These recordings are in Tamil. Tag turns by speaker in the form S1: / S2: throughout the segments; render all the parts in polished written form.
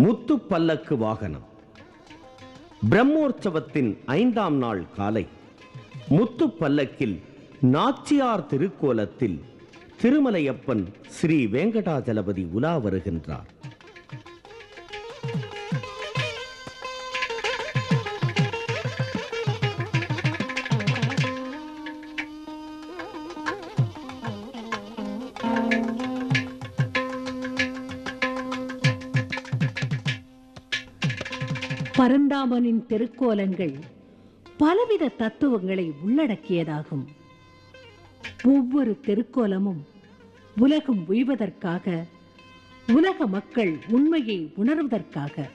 S1: முத்து பல்லக்கு வாகனம். பிரம்மோற்சவத்தின் 5ஆம் நாள் காலை முத்து பல்லக்கில் நாச்சியார் திருக்கோலத்தில் திருமலையப்பன் ஸ்ரீ வெங்கடாஜலபதி உலா வருகின்றார்.
S2: பரந்தாமனின் திருக்கோலங்கள் பலவித தத்துவங்களை உள்ளடக்கியதாகும். ஒவ்வொரு திருக்கோலமும் உலகம் உய்வதற்காக, உலக மக்கள் உண்மையை உணர்வதற்காக.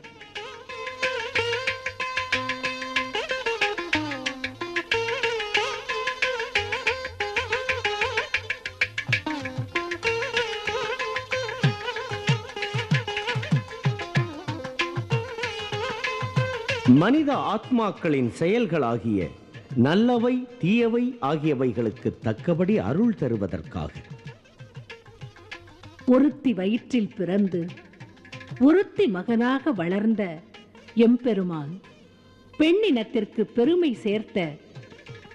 S1: மனித ஆத்மாக்களின் செயல்களாகிய நல்லவை தீயவை ஆகியவைகளுக்கு தக்கபடி அருள் தருவதற்காக.
S2: ஒருத்தி வயிற்றில் பிறந்து ஒருத்தி மகனாக வளர்ந்த எம்பெருமான் பெண்ணினத்திற்கு பெருமை சேர்த்த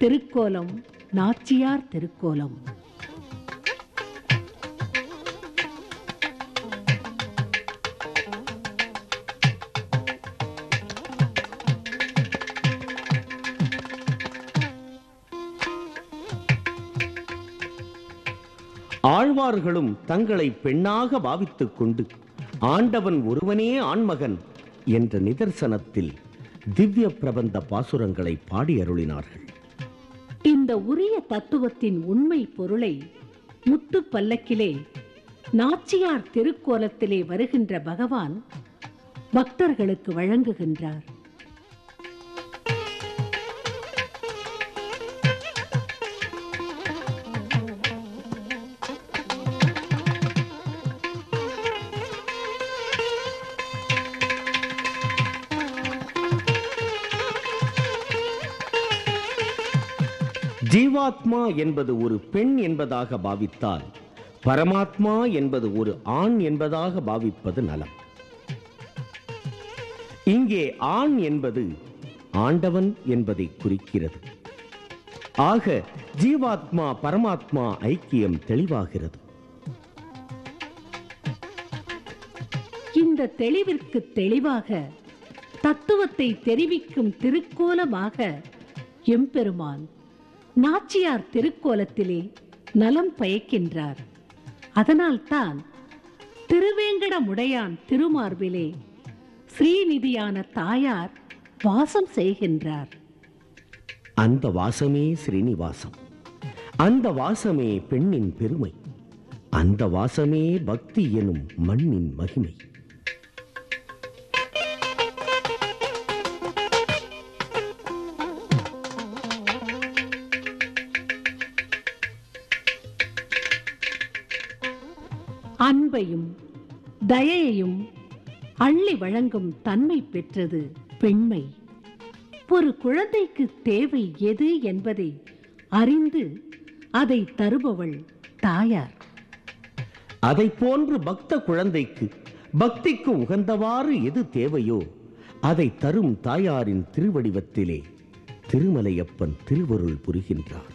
S2: திருக்கோலம் நாச்சியார் திருக்கோலம்.
S1: ஆழ்வார்களும் தங்களை பெண்ணாக பாவித்துக் கொண்டு ஆண்டவன் ஒருவனே ஆண்மகன் என்ற நிதர்சனத்தில் திவ்ய பிரபந்த பாசுரங்களை பாடி அருளினார்கள்.
S2: இந்த உரிய தத்துவத்தின் உண்மை பொருளை முத்து பல்லக்கிலே நாச்சியார் திருக்கோலத்திலே வருகின்ற பகவான் பக்தர்களுக்கு வழங்குகின்றார்.
S1: ஜீவாத்மா என்பது ஒரு பெண் என்பதாக பாவித்தால், பரமாத்மா என்பது ஒரு ஆண் என்பதாக பாவிப்பது நலம். இங்கே ஆண் என்பது ஆண்டவன் என்பதை குறிக்கிறது. ஆக ஜீவாத்மா பரமாத்மா ஐக்கியம் தெளிவாகிறது.
S2: இந்த தெளிவிற்கு தெளிவாக தத்துவத்தை தெரிவிக்கும் திருக்கோலமாக எம்பெருமான் நாச்சியார் திருக்கோலத்திலே நலம் பயக்கின்றார். அதனால்தான் திருவேங்கடமுடையான் திருமார்பிலே ஸ்ரீநிதியான தாயார் வாசம் செய்கின்றார்.
S1: அந்த வாசமே ஸ்ரீனிவாசம். அந்த வாசமே பெண்ணின் பெருமை. அந்த வாசமே பக்தி எனும் மண்ணின் மகிமை.
S2: அன்பையும் தயையையும் அள்ளி வழங்கும் தன்மை பெற்றது பெண்மை. ஒரு குழந்தைக்கு தேவை எது என்பதை அறிந்து அதை தருபவள் தாயார்.
S1: அதை போன்று பக்த குழந்தைக்கு பக்திக்கு உகந்தவாறு எது தேவையோ அதை தரும் தாயாரின் திருவடிவத்திலே திருமலையப்பன் திருவருள் புரிகின்றார்.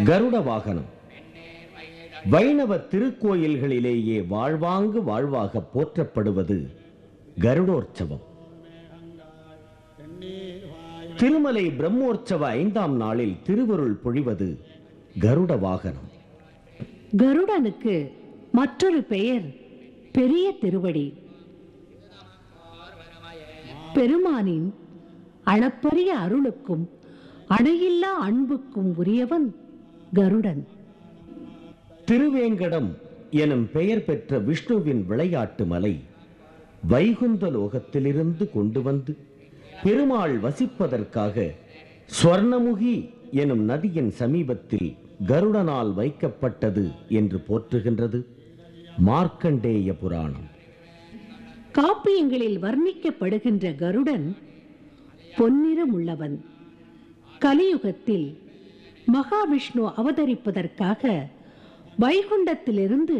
S1: கருட வாகனம் வைணவ திருக்கோயில்களிலேயே வாழ்வாங்கு வாழ்வாக போற்றப்படுவது கருடோற்சவம். திருமலை பிரம்மோற்சவ 5ஆம் நாளில் திருவருள் பொழிவது கருட வாகனம்.
S2: கருடனுக்கு மற்றொரு பெயர் பெரிய திருவடி. பெருமானின் அளப்பரிய அருளுக்கும் அணையில்லா அன்புக்கும் உரியவன் கருடன்.
S1: திருவேங்கடம் எனும் பெயர் பெற்ற விஷ்ணுவின் விளையாட்டு மலை வைகுந்த லோகத்திலிருந்து கொண்டு வந்து பெருமாள் வசிப்பதற்காக ஸ்வர்ணமுகி எனும் நதியின் சமீபத்தில் கருடனால் வைக்கப்பட்டது என்று போற்றுகின்றது மார்க்கண்டேய புராணம்.
S2: காப்பியங்களில் வர்ணிக்கப்படுகின்ற கருடன் பொன்னிறம் உள்ளவன். கலியுகத்தில் மகாவிஷ்ணு அவதரிப்பதற்காக வைகுண்டத்திலிருந்து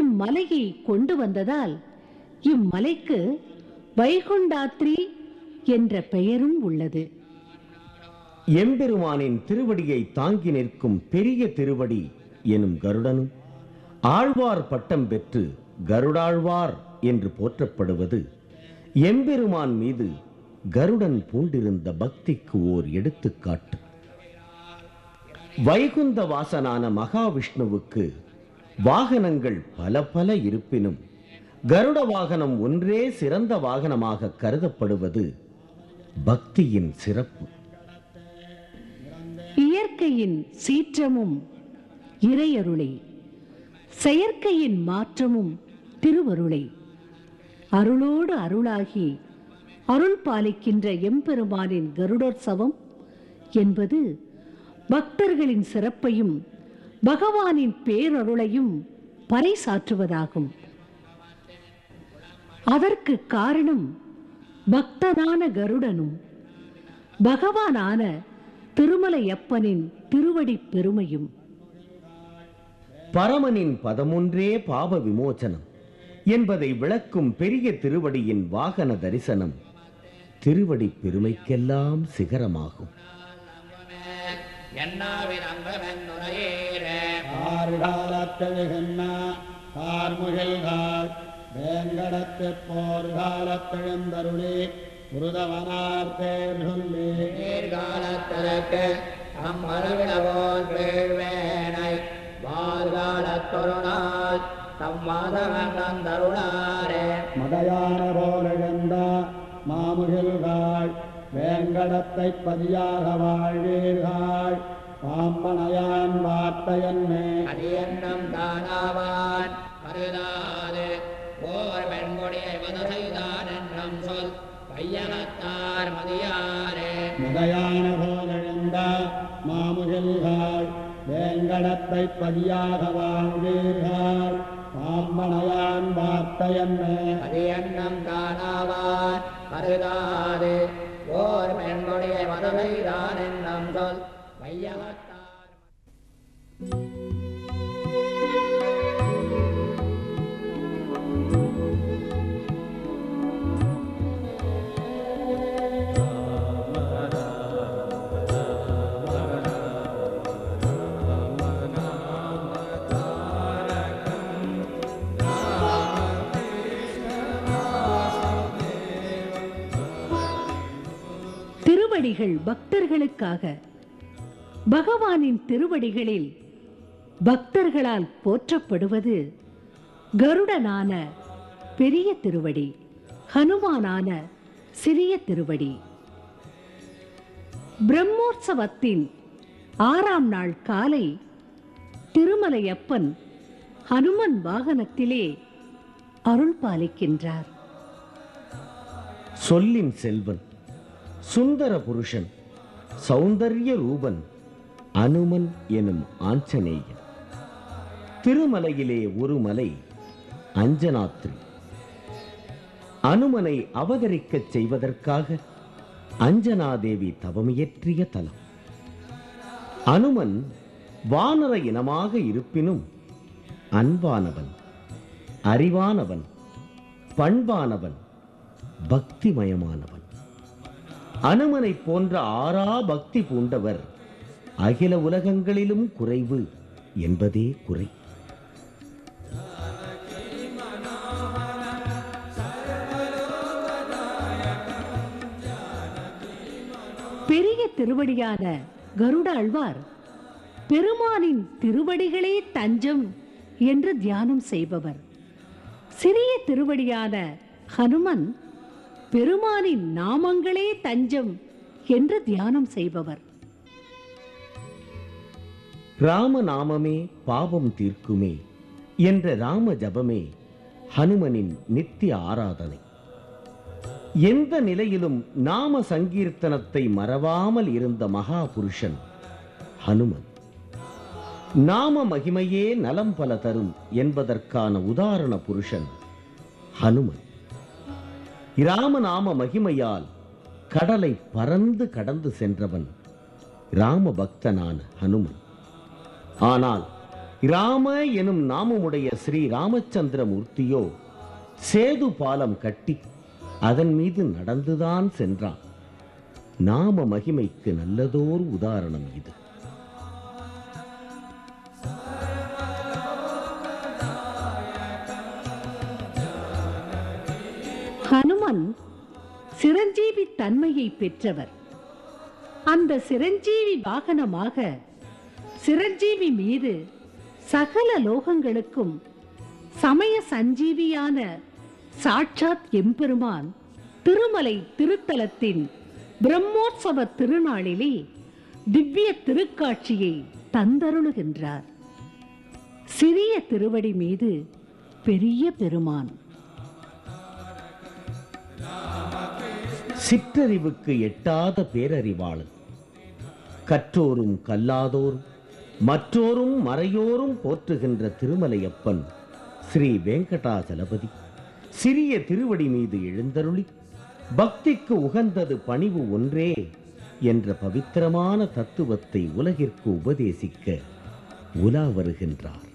S2: இம்மலையை கொண்டு வந்ததால் இம்மலைக்கு வைகுண்டாத்ரி என்ற பெயரும் உள்ளது.
S1: எம்பெருமானின் திருவடியை தாங்கி நிற்கும் பெரிய திருவடி எனும் கருடனும் ஆழ்வார் பட்டம் பெற்று கருடாழ்வார் என்று போற்றப்படுவது எம்பெருமான் மீது கருடன் பூண்டிருந்த பக்திக்கு ஓர் எடுத்துக்காட்டு. வைகுந்த வாசனான மகாவிஷ்ணுவுக்கு வாகனங்கள் பல பல இருப்பினும் கருட வாகனம் ஒன்றே சிறந்த வாகனமாக கருதப்படுவது பக்தியின் சிறப்பு.
S2: இயற்கையின் சீற்றமும் இறையருளை, செயற்கையின் மாற்றமும் திருவருளை. அருளோடு அருளாகி அருள் பாலிக்கின்ற எம்பெருமானின் கருடோற்சவம் என்பது பக்தர்களின் சிறப்பையும் பகவானின் பேரருளையும் பறைசாற்றுவதாகும். அதற்கு காரணம் பக்தனான கருடனும் பகவானான திருமலையப்பனின் திருவடி பெருமையும்.
S1: பரமனின் பதமொன்றே பாவ விமோசனம் என்பதை விளக்கும் பெரிய திருவடியின் வாகன தரிசனம் திருவடி பெருமைக்கெல்லாம் சிகரமாகும்.
S3: வேங்கடத்து போர் காலத்தெழுந்தருளே புருதவனார் பேர் சொல்லி நீர்காலத்திற்கு அம்மரவிடவோர் பேழ்வேனை வாழ்காலத்தொருநாள் தம்மாதவந்தருளாரே மதையான போலெழுந்த மாமுகில்காள் வேங்கடத்தை பதியாக வாழ்வீர்கள் பாம்பனையான் வார்த்தையன்மே அடியன்னம் தானாவான் மருதாது ஓர் வெண்கொடியை மதசைதான் என்றும் சொல் பையகத்தார் மதியாரே மதையான போலெழுந்த மாமுகில்காள் வேங்கடத்தை பதியாக வாழ்வீர்கள் பாம்பனையான் வார்த்தையன்மே அடியன்னம் தானாவான் மருதாது ஓர் வெண்கொடியை மதசைதான் என்றும் சொல் பையகத்தார்.
S2: திருவடிகள் பக்தர்களுக்காக. பகவானின் திருவடிகளில் பக்தர்களால் போற்றப்படுவது கருடனான பெரிய திருவடி, ஹனுமானான சிறிய திருவடி. பிரம்மோற்சவத்தின் 6ஆம் நாள் காலை திருமலையப்பன் ஹனுமன் வாகனத்திலே அருள் பாலிக்கின்றார்.
S1: சொல்லின் செல்வன், சுந்தர புருஷன், சௌந்தர்ய ரூபன் அனுமன் எனும் ஆஞ்சநேயன். திருமலையிலே ஒரு மலை அஞ்சனாத்ரி. அனுமனை அவதரிக்கச் செய்வதற்காக அஞ்சனாதேவி தவமியற்றிய தலம். அனுமன் வானர இனமாக இருப்பினும் அன்பானவன், அறிவானவன், பண்பானவன், பக்திமயமானவன். அனுமனை போன்ற ஆறா பக்தி பூண்டவர் அகில உலகங்களிலும் குறைவு என்பதே குறை.
S2: பெரிய திருவடியான கருட ஆழ்வார் பெருமானின் திருவடிகளே தஞ்சம் என்று தியானம் செய்பவர். சிறிய திருவடியான ஹனுமன் பெருமானின் நாமங்களே தஞ்சம் என்று தியானம் செய்பவர்.
S1: ராமநாமமே பாவம் தீர்க்குமே என்ற ராம ஜபமே ஹனுமனின் நித்திய ஆராதனை. எந்த நிலையிலும் நாம சங்கீர்த்தனத்தை மறவாமல் இருந்த மகா புருஷன் ஹனுமன். நாம மகிமையே நலம் பல தரும் என்பதற்கான உதாரண புருஷன் ஹனுமன். ராமநாம மகிமையால் கடலை பறந்து கடந்து சென்றவன் ராம பக்தனான ஹனுமன். ஆனால் ராம எனும் நாமமுடைய ஸ்ரீ ராமச்சந்திர மூர்த்தியோ சேது பாலம் கட்டி அதன் மீது நடந்துதான் சென்றான். நாம மகிமைக்கு நல்லதோர் உதாரணம் இது.
S2: ஹனுமன் சிரஞ்சீவி தன்மையை பெற்றவர். அந்த சிரஞ்சீவி வாகனமாக சிரஞ்சீவி மீது சகல லோகங்களுக்கும் சமய சஞ்சீவியான சாட்சாத் எம்பெருமான் திருமலை திருத்தலத்தின் பிரம்மோற்சவ திருநாளிலே திவ்ய திருக்காட்சியை தந்தருளுகின்றார். சிறிய திருவடி மீது பெரிய பெருமான்.
S1: சிற்றறிவுக்கு எட்டாத பேரறிவாளன். கற்றோரும் கல்லாதோரும் மற்றோரும் மறையோரும் போற்றுகின்ற திருமலையப்பன் ஸ்ரீ வெங்கடாசலபதி சிறிய திருவடி மீது எழுந்தருளி பக்திக்கு உகந்தது பணிவு ஒன்றே என்ற பவித்திரமான தத்துவத்தை உலகிற்கு உபதேசிக்க உலா வருகின்றார்.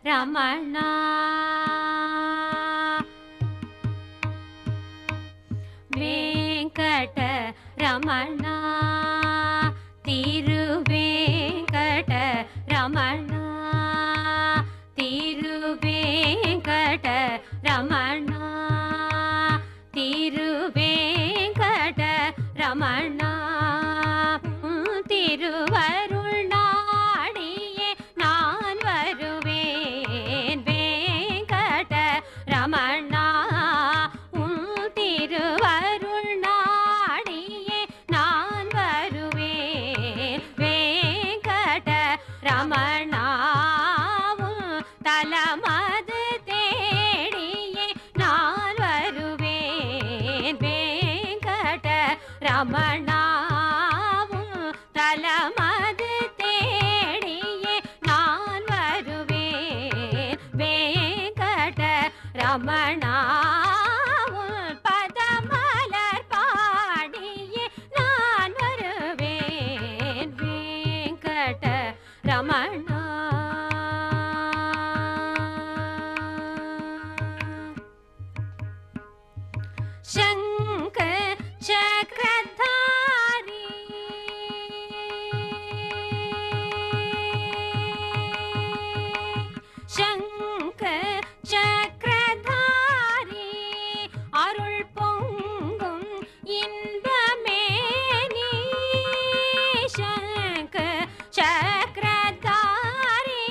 S4: ரமண வெங்கட ரமண திருவேங்கட ரமண திருவேங்கட ரமண திருவேங்கட ரமண திருவருள் நாடியே நான் வருவேன் வேங்கட ரமணா திருவருள் நாடியே நான் வருவேன் ரமணாவும் தலமது தேடியே நான் வருவேன் வேங்கட ரமணாவும் தலமது தேடியே நான் வருவேன் வேங்கட ரமணாவும் பதமலர் பாடியே நான் வருவேன் வேங்கட ரமணா. शंख चक्रधारी शंख चक्रधारी अरुள் பொங்கும் இன்பமே நீ शंख चक्रधारी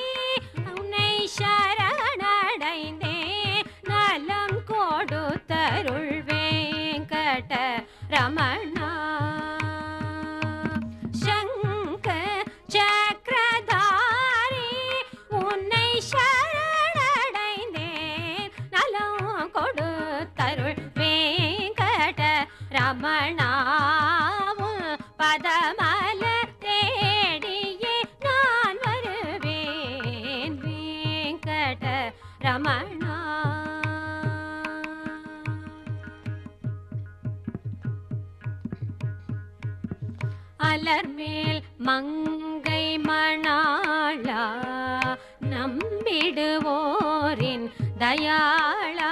S4: உன்னை சரணடைந்தேன் நலம் கொடுத்தருள் வேங்கட ரமணா. शंख चक्रधारी உன்னை சரணடைந்தேன் நலம் கொடுத்தருள் வேங்கட ரமணா. பதமலர் தேடியே நான் வருவேன் வேங்கட ரமணா. அலர்மேல் மங்கை மணாளா நம்பிடுவோரின் தயாளா.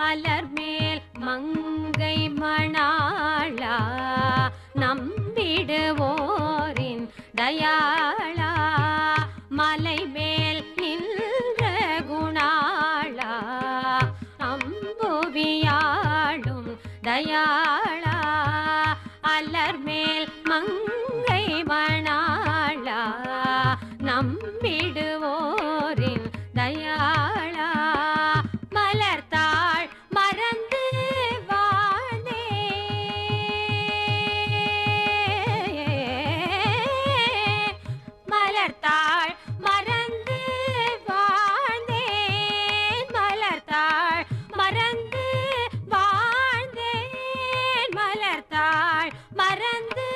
S4: அலர்மேல் மங்கை மணாளா நம்பிடுவோரின் தயாளா. மலை மேல் நின்ற குணாளா அம்புவியாளும் தயாளா. அலர்மேல் மங்கை மணாளா நம்பிடுவோரின் தயாளா. மலர்த்தாள் மறந்து வாழ்ந்தே மலர்த்தாள் மறந்து வாழ்ந்தேன். மலர்த்தாள் மறந்து வாழ்ந்தேன். மலர்த்தாள் மறந்து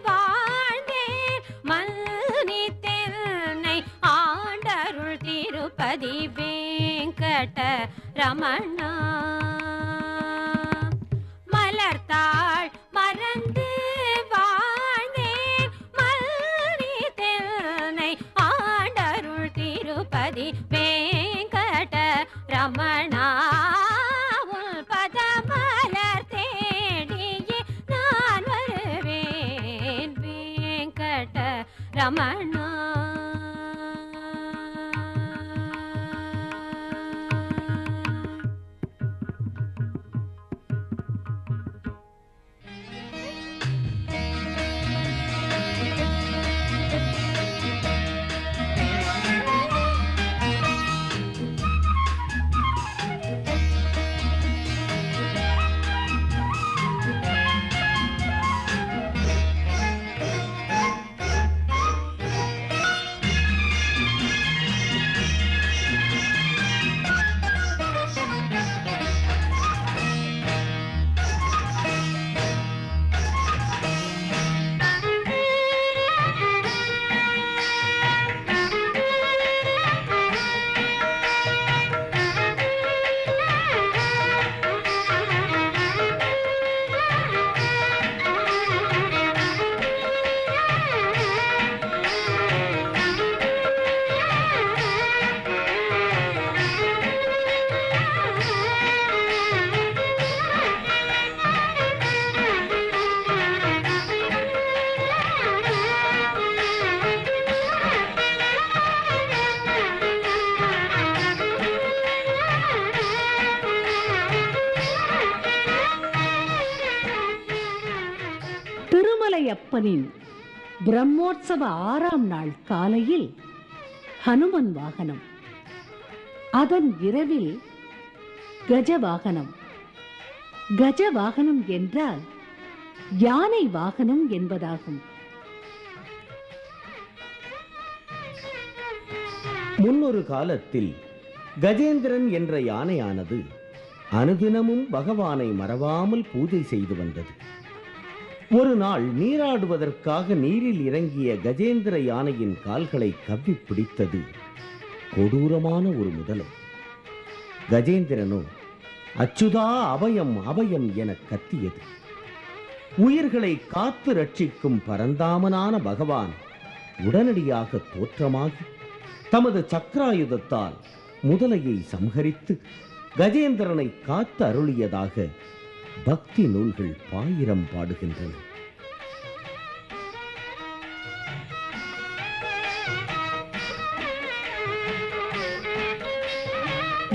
S4: வாழ்ந்தேன். மன்னித்தென்னை ஆண்டருள் திருப்பதி வேங்கட ரமணா. மலர்த்தாள் மறந்து வாழ்ந்தேன். மன்னித்தென்னை ஆண்டருள் திருப்பதி வேங்கட ரமணா. பதமலர் தேடியே நான் வருவேன் வேங்கட ரமணா.
S2: திருமலையப்பனின் பிரம்மோற்சவ 6ஆம் நாள் காலையில் ஹனுமன் வாகனம், அதன் இரவில் கஜவாகனம். கஜவாகனம் என்றால் யானை வாகனம் என்பதாகும்.
S1: முன்னொரு காலத்தில் கஜேந்திரன் என்ற யானையானது அனுதினமும் பகவானை மறவாமல் பூஜை செய்து வந்தது. ஒரு நாள் நீராடுவதற்காக நீரில் இறங்கிய கஜேந்திர யானையின் கால்களை கவ்வி பிடித்தது கொடூரமான ஒரு முதலை. கஜேந்திரனோ அச்சுதா அபயம் அபயம் என கத்தியது. உயிர்களை காத்து ரட்சிக்கும் பரந்தாமனான பகவான் உடனடியாக தோற்றமாகி தமது சக்கராயுதத்தால் முதலையை சம்ஹரித்து கஜேந்திரனை காத்து அருளியதாக பக்தி நூல்கள் பாயிரம் பாடுகின்றன.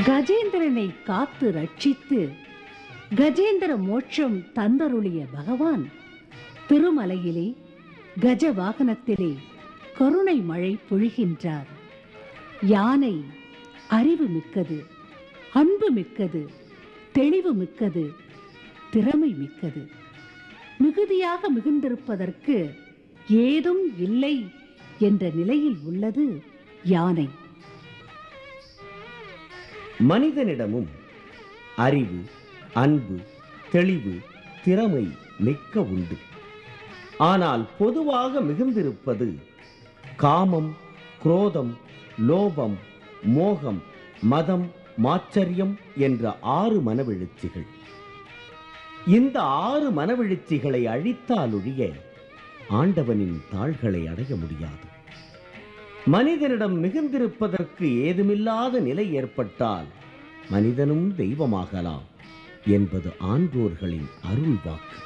S2: கஜேந்திரனை காத்து ரட்சித்து கஜேந்திர மோட்சம் தந்தருளிய பகவான் திருமலையிலே கஜ வாகனத்திலே கருணை மழை பொழிகின்றார். யானை அறிவு மிக்கது, அன்பு மிக்கது, தெளிவு மிக்கது, திறமை மிக்கது. மிகுதியாக மிகுந்திருப்பதற்கு ஏதும் இல்லை என்ற நிலையில் உள்ளது யானை.
S1: மனிதனிடமும் அறிவு, அன்பு, தெளிவு, திறமை மிக்க உண்டு. ஆனால் பொதுவாக மிகுந்திருப்பது காமம், குரோதம், லோபம், மோகம், மதம், மாச்சரியம் என்ற 6 மனவெழுச்சிகள். இந்த 6 மனவெழுச்சிகளை அழித்தாலொழிய ஆண்டவனின் தாள்களை அடைய முடியாது. மனிதனிடம் மிகுந்திருப்பதற்கு ஏதுமில்லாத நிலை ஏற்பட்டால் மனிதனும் தெய்வமாகலாம் என்பது ஆன்றோர்களின் அருள் வாக்கு.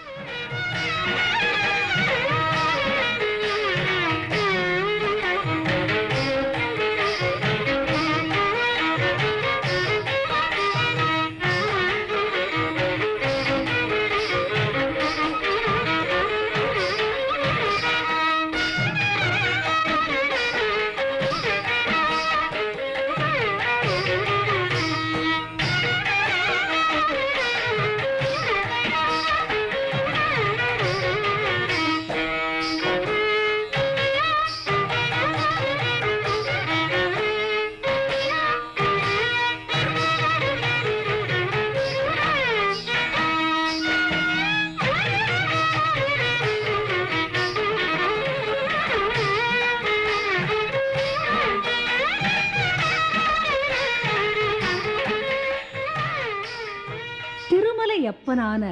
S2: அப்பனான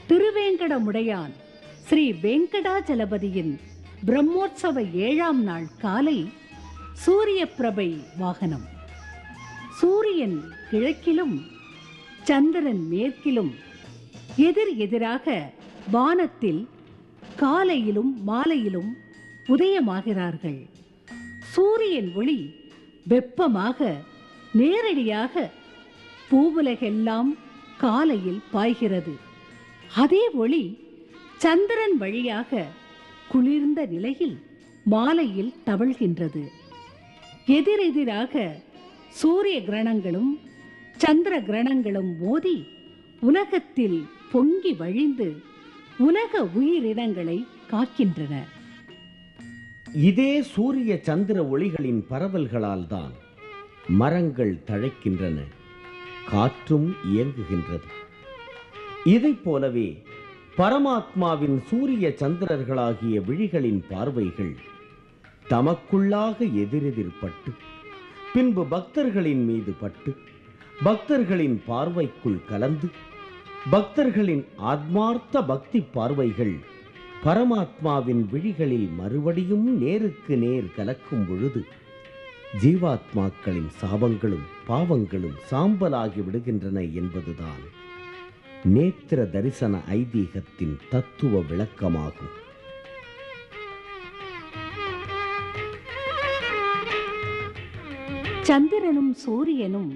S2: திருவேங்கடமுடையான் ஸ்ரீ வெங்கடாஜலபதியின் பிரம்மோற்சவ 7ஆம் நாள் காலை சூரிய பிரபை வாகனம். சூரியன் கிழக்கிலும் சந்திரன் மேற்கிலும் எதிர் எதிராக வானத்தில் காலையிலும் மாலையிலும் உதயமாகிறார்கள். சூரியன் ஒளி வெப்பமாக நேரடியாக பூவுலகெல்லாம் காலையில் பாய்கிறது. அதே ஒளி சந்திரன் வழியாக குளிர்ந்த நிலையில் மாலையில் தவழ்கின்றது. எதிரெதிராக சூரிய கிரணங்களும் சந்திர கிரணங்களும் மோதி உலகத்தில் பொங்கி வழிந்து உலக உயிரினங்களை காக்கின்றன.
S1: இதே சூரிய சந்திர ஒளிகளின் பரவல்களால் தான் மரங்கள் தழைக்கின்றன, காற்றும் இயங்குகின்றது. இதைப் போலவே பரமாத்மாவின் சூரிய சந்திரர்களாகிய விழிகளின் பார்வைகள் தமக்குள்ளாக எதிரெதிர்பட்டு பின்பு பக்தர்களின் மீது பட்டு பக்தர்களின் பார்வைக்குள் கலந்து பக்தர்களின் ஆத்மார்த்த பக்தி பார்வைகள் பரமாத்மாவின் விழிகளில் மறுபடியும் நேருக்கு நேர் கலக்கும் பொழுது ஜீவாத்மாக்களின் சாபங்களும் பாவங்களும் சாம்பலாகி விடுகின்றன என்பதுதான் நேத்திர தரிசன ஐதீகத்தின் தத்துவ விளக்கமாகும்.
S2: சந்திரனும் சூரியனும்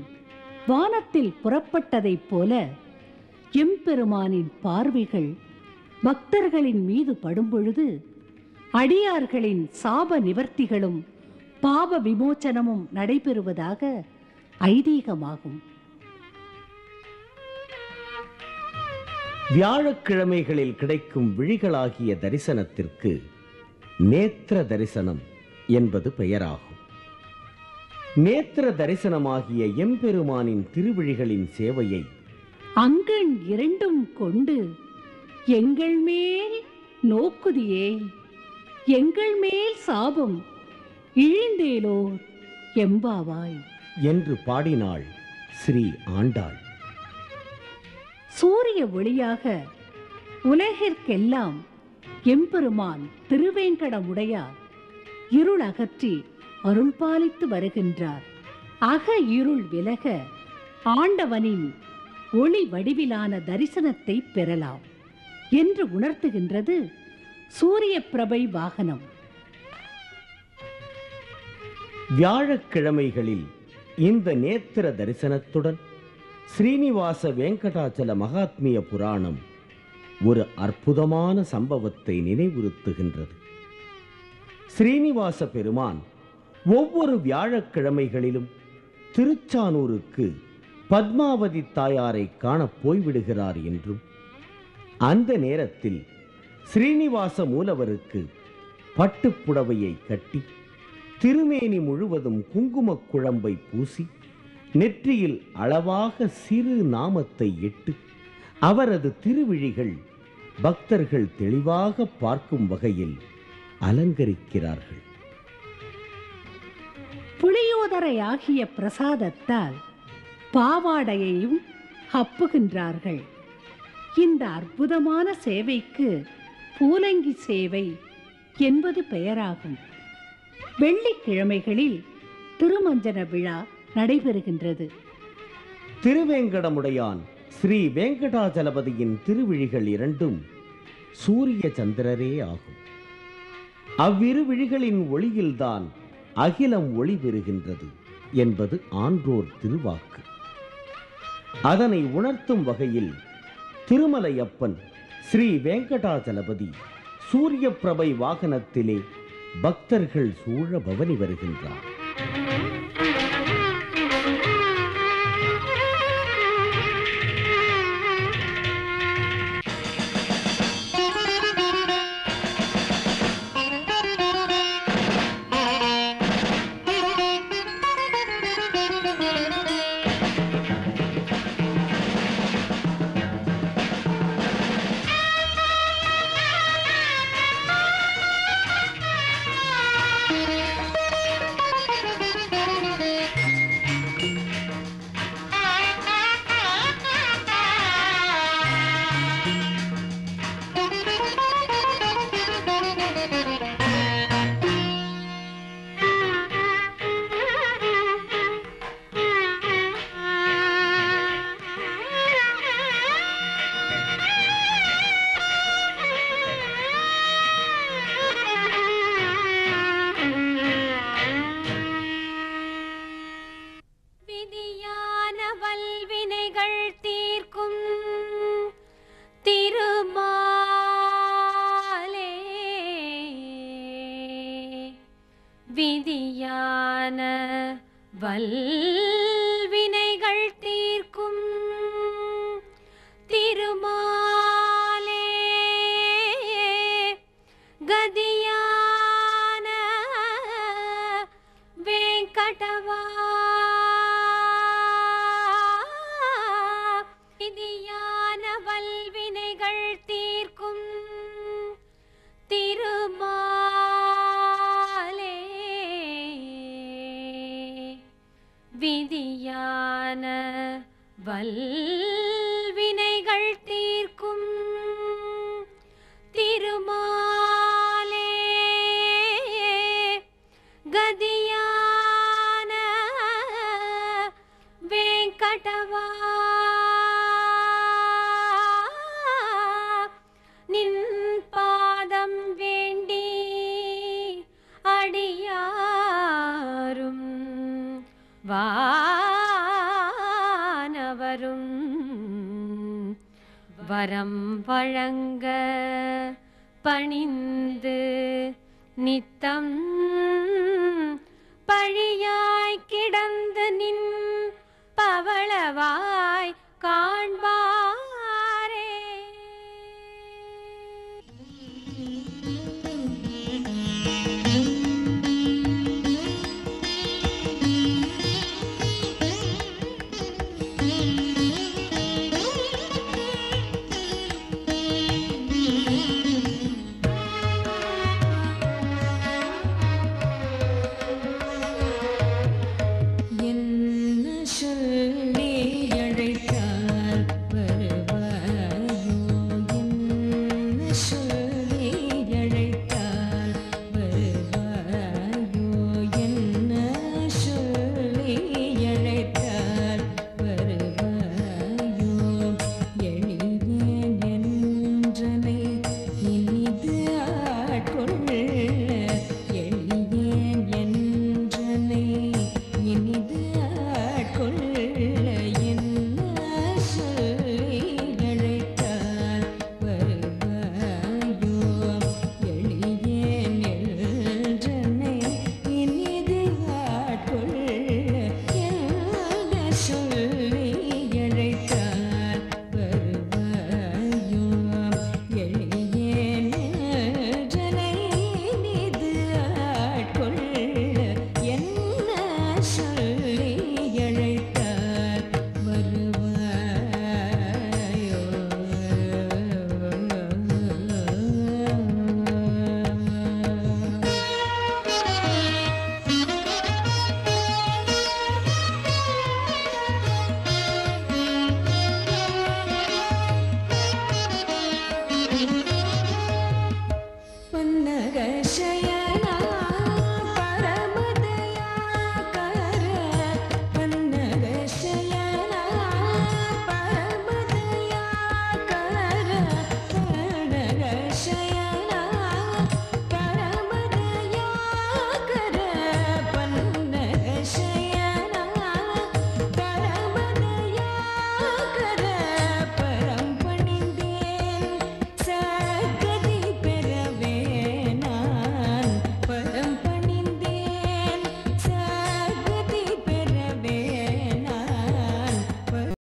S2: வானத்தில் புறப்பட்டதைப் போல எம்பெருமானின் பார்வைகள் பக்தர்களின் மீது படும்பொழுது அடியார்களின் சாப நிவர்த்திகளும் பாவ விமோச்சனமும் நடைபெறுவதாக ஐதீகமாகும்.
S1: வியாழக்கிழமைகளில் கிடைக்கும் விழிகளாகிய தரிசனத்திற்கு நேத்திர தரிசனம் என்பது பெயராகும். நேத்திர தரிசனமாகிய எம்பெருமானின் திருவிழிகளின் சேவையை
S2: அங்கண் இரண்டும் கொண்டு எங்கள் மேல் நோக்குதியே, எங்கள் மேல் சாபம் இழிந்தேலோ எம்பாவாய்
S1: என்று பாடினாள் ஸ்ரீ ஆண்டாள்.
S2: சூரிய ஒளியாக உலகிற்கெல்லாம் எம்பெருமான் திருவேங்கடமுடையார் இருள் அகற்றி அருள் பாலித்து வருகின்றார். அக இருள் விலக ஆண்டவனின் ஒளி வடிவிலான தரிசனத்தை பெறலாம் என்று உணர்த்துகின்றது சூரிய பிரபை வாகனம்.
S1: வியாழக்கிழமைகளில் இந்த நேத்திர தரிசனத்துடன் ஸ்ரீனிவாச வெங்கடாச்சல மகாத்மிய புராணம் ஒரு அற்புதமான சம்பவத்தை நினைவுறுத்துகின்றது. ஸ்ரீனிவாச பெருமான் ஒவ்வொரு வியாழக்கிழமைகளிலும் திருச்சானூருக்கு பத்மாவதி தாயாரை காண போய்விடுகிறார் என்றும், அந்த நேரத்தில் ஸ்ரீனிவாச மூலவருக்கு பட்டுப்புடவையை கட்டி திருமேனி முழுவதும் குங்குமக் குழம்பை பூசி நெற்றியில் அளவாக சிறு நாமத்தை இட்டு அவரது திருவிழிகள் பக்தர்கள் தெளிவாக பார்க்கும் வகையில் அலங்கரிக்கிறார்கள்.
S2: புளியோதரையாகிய பிரசாதத்தால் பாவாடையையும் அப்புகின்றார்கள். இந்த அற்புதமான சேவைக்கு பூலங்கி சேவை என்பது பெயராகும். வெள்ளிக்கிழமைகளில் திருமஞ்சன விழா நடைபெறுகின்றது.
S1: திருவேங்கடமுடையான் ஸ்ரீ வெங்கடாச்சலபதியின் திருவிழிகள் இரண்டும் சூரிய சந்திரரே ஆகும். அவ்விரு விழிகளின் ஒளியில்தான் அகிலம் ஒளி பெறுகின்றது என்பது ஆன்றோர் திருவாக்கு. அதனை உணர்த்தும் வகையில் திருமலையப்பன் ஸ்ரீ வெங்கடாச்சலபதி சூரிய பிரபை வாகனத்திலே பக்தர்கள் சூழ பவனி வருகின்றார்.
S4: விதியான வல்வினைகள் தீர்க்கும் திருமாலே, கதியான வெங்கடவா, விதியான வல்வினைகள் தீர்க்கும் திருமாலே, விதியான வல்வினைகள் தீர்க்கும் திருமாலே, கதியான வெங்கடவா, நின் பாதம் வேண்டி அடியாரும் வானவரும் வரம் வழங்க பணிந்து நித்தம்